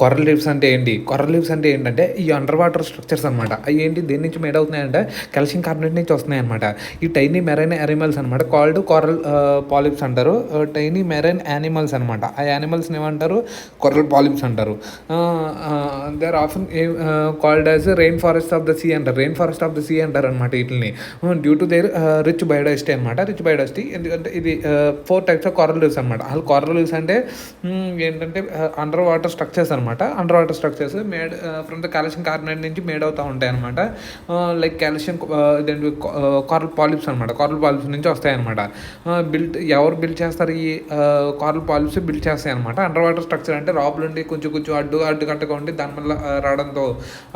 Coral reefs అంటే ఏంటి? Coral reefs అంటే ఏంటంటే ఈ అండర్ వాటర్ స్ట్రక్చర్స్ అనమాట. అవి ఏంటి దేని నుంచి మేడ్ అవుతున్నాయంటే కాల్షియం కార్బోనేట్ నుంచి వస్తున్నాయన్నమాట. ఈ టైనీ మెరైన్ యానిమల్స్ అనమాట కాల్డ్ కోరల్ పాలిప్స్ అంటారు. టైనీ మెరైన్ యానిమల్స్ అనమాట. ఆ యానిమల్స్ని ఏమంటారు? కొరల్ పాలిప్స్ అంటారు. They are often called as rain forest of the sea అంటారు. Rain forest of the sea అంటారు అనమాట వీటిని. Due to their rich biodiversity అనమాట. రిచ్ బయోడైవర్సిటీ ఎందుకంటే ఇది 4 టైప్స్ ఆఫ్ కోరల్ రీఫ్స్ అనమాట. అసలు కోరల్ రీఫ్స్ అంటే ఏంటంటే అండర్ వాటర్ స్ట్రక్చర్స్ అనమాట. Under water structures made from the calcium carbonate నుంచి మేడ్ అవుతూ ఉంటాయి అనమాట. లైక్ కాల్షియం ఇదేంటి కోరల్ పాలిప్స్ అనమాట. కోరల్ పాలిప్స్ నుంచి వస్తాయి అనమాట. ఎవరు బిల్డ్ చేస్తారు? ఈ కోరల్ పాలిప్స్ బిల్డ్ చేస్తాయి అనమాట. అండర్ వాటర్ స్ట్రక్చర్ అంటే రాబులు ఉండి కొంచెం కొంచెం అడ్డు కట్టగా ఉండి దానివల్ల రావడంతో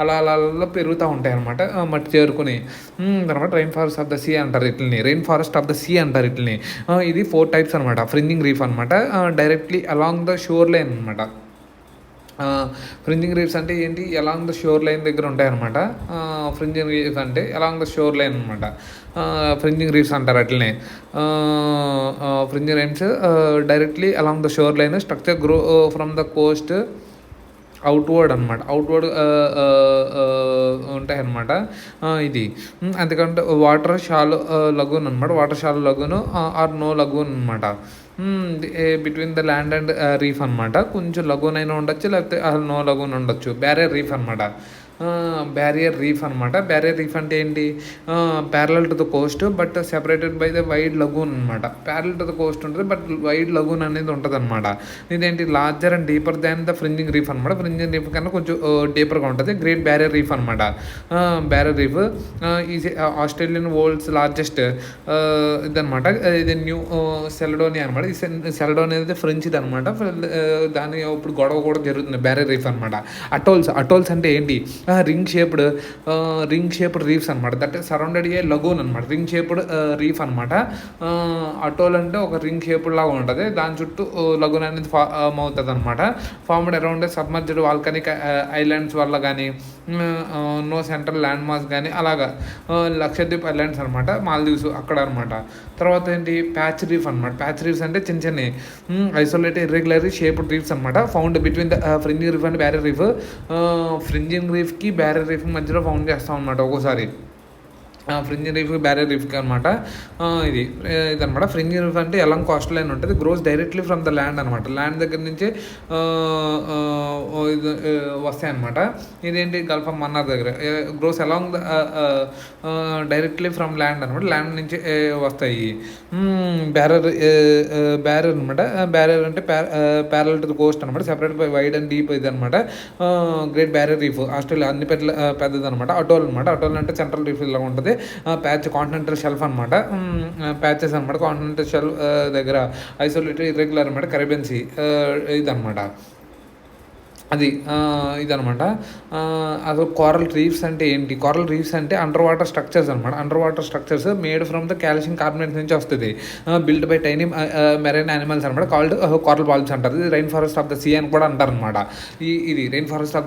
అలా అలా అలా పెరుగుతూ ఉంటాయి అనమాట. మట్టి చేరుకుని తర్వాత rain forest of the sea అంటారు ఇట్లని. Rain forest of the sea అంటారు ఇట్లని. ఇది 4 టైప్స్ అనమాట. ఫ్రింజింగ్ రీఫ్ అనమాట. Directly along the shore line అనమాట. ఫ్రింజింగ్ రీఫ్స్ అంటే ఏంటి? అలాంగ్ ద షోర్ లైన్ దగ్గర ఉంటాయి అనమాట. ఫ్రింజింగ్ రీఫ్స్ అంటే అలాంగ్ ద షోర్ లైన్ అనమాట. ఫ్రింజింగ్ రీఫ్స్ అంటారు అట్లనే. Fringing reefs directly along the shore line structure grow from the coast outward అనమాట. అవుట్వర్డ్ ఉంటాయి అన్నమాట. ఇది ఎందుకంటే వాటర్ షాలో లగూన్ అనమాట. Water shallow lagoon or no lagoon అనమాట. Between the land and reef అనమాట. కొంచెం లగూన్ అయినా ఉండొచ్చు, లేకపోతే నో లగూన్ ఉండొచ్చు. బ్యారియర్ రీఫ్ అనమాట. బ్యారియర్ రీఫ్ అనమాట. బ్యారియర్ రీఫ్ అంటే ఏంటి? Parallel to the coast but separated by the wide lagoon అనమాట. ప్యారలల్ టు ద కోస్ట్ ఉంటుంది బట్ వైడ్ లగూన్ అనేది ఉంటుంది అనమాట. ఇదేంటి? Larger and deeper than the fringing reef అనమాట. ఫ్రింజింగ్ రీఫ్ కన్నా కొంచెం డీపర్గా ఉంటుంది. గ్రేట్ బ్యారియర్ రీఫ్ అనమాట. Barrier reef is Australian world's largest ఇదనమాట. ఇది న్యూ సెలడోనియా అనమాట. ఈ సెలడోనియా అనేది ఫ్రెంచ్ ఇది అనమాట. దాని ఇప్పుడు గొడవ కూడా జరుగుతుంది. బ్యారియర్ రీఫ్ అనమాట. అటోల్స్ అంటే ఏంటి? రింగ్ షేప్డ్ రీఫ్స్ అనమాట. దట్ సరౌండెడ్ ఏ లగూన్ అనమాట. రింగ్ షేప్డ్ రీఫ్ అనమాట. అటోల్ అంటే ఒక రింగ్ షేప్డ్ లాగా ఉంటుంది. దాని చుట్టూ లగూన్ అనేది ఫామ్ అవుతుంది అనమాట. Formed around submerged volcanic islands వల్ల కానీ నో సెంట్రల్ ల్యాండ్ మాస్ కానీ అలాగా లక్షద్వీప్ ఐలాండ్స్ అనమాట. మాల్దీవ్స్ అక్కడ అనమాట. తర్వాత ఏంటి? ప్యాచ్ రీఫ్ అనమాట. ప్యాచ్ రీఫ్స్ అంటే చిన్న చిన్న ఐసోలేటెడ్ ఇర్రెగ్యులర్లీ షేప్డ్ రీఫ్స్ అనమాట. Found between the fringing reef and barrier reef. Fringing రీఫ్కి బ్యారియర్ రీఫ్ మధ్యలో ఫౌండ్ చేస్తాం అనమాట ఒక్కోసారి. ఫ్రింజింగ్ రీఫ్ బ్యారియర్ రీఫ్కి అనమాట. ఇదనమాట. ఫ్రింజింగ్ రీఫ్ అంటే ఎలాంగ్ కోస్ట్ లైన్ ఉంటుంది. Grows directly from the land అనమాట. ల్యాండ్ దగ్గర నుంచి వస్తాయి అనమాట. ఇదేంటి? గల్ఫ్ ఆఫ్ మన్నార్ దగ్గర grows along the directly from land అనమాట. ల్యాండ్ నుంచి వస్తాయి. బ్యారియర్ అనమాట. బ్యారియర్ అంటే ప్యారల్ టు ద కోస్ట్ అనమాట. Separate by wide and deep ఇది అనమాట. గ్రేట్ బ్యారియర్ రీఫ్ ఆస్ట్రేలియా అన్ని పెద్దది అనమాట. అటోల్ అనమాట. అటోల్ అంటే సెంట్రల్ రీఫ్ ఇలా ఉంటుంది. ప్యాచ్ కాంటినెంటల్ షెల్ఫ్ అనమాట. ప్యాచెస్ అనమాట. కాంటినెంటల్ షెల్ఫ్ దగ్గర ఐసోలేటెడ్ ఇర్రెగ్యులర్ అనమాట. కరేబియన్ సీ ఇదనమాట. ఇదనమాట. అసలు కోరల్ రీఫ్స్ అంటే ఏంటి? కోరల్ రీఫ్స్ అంటే అండర్ వాటర్ స్ట్రక్చర్స్ అనమాట. Under water structures made from the calcium carbonate నుంచి వస్తుంది. Build by tiny marine animals అనమాట. కాల్డ్ కోరల్ పాలిప్స్ అంటారు. ఇది rain forest of the sea అని కూడా అంటారు అనమాట. ఇది రెయిన్ ఫారెస్ట్ ఆఫ్ ద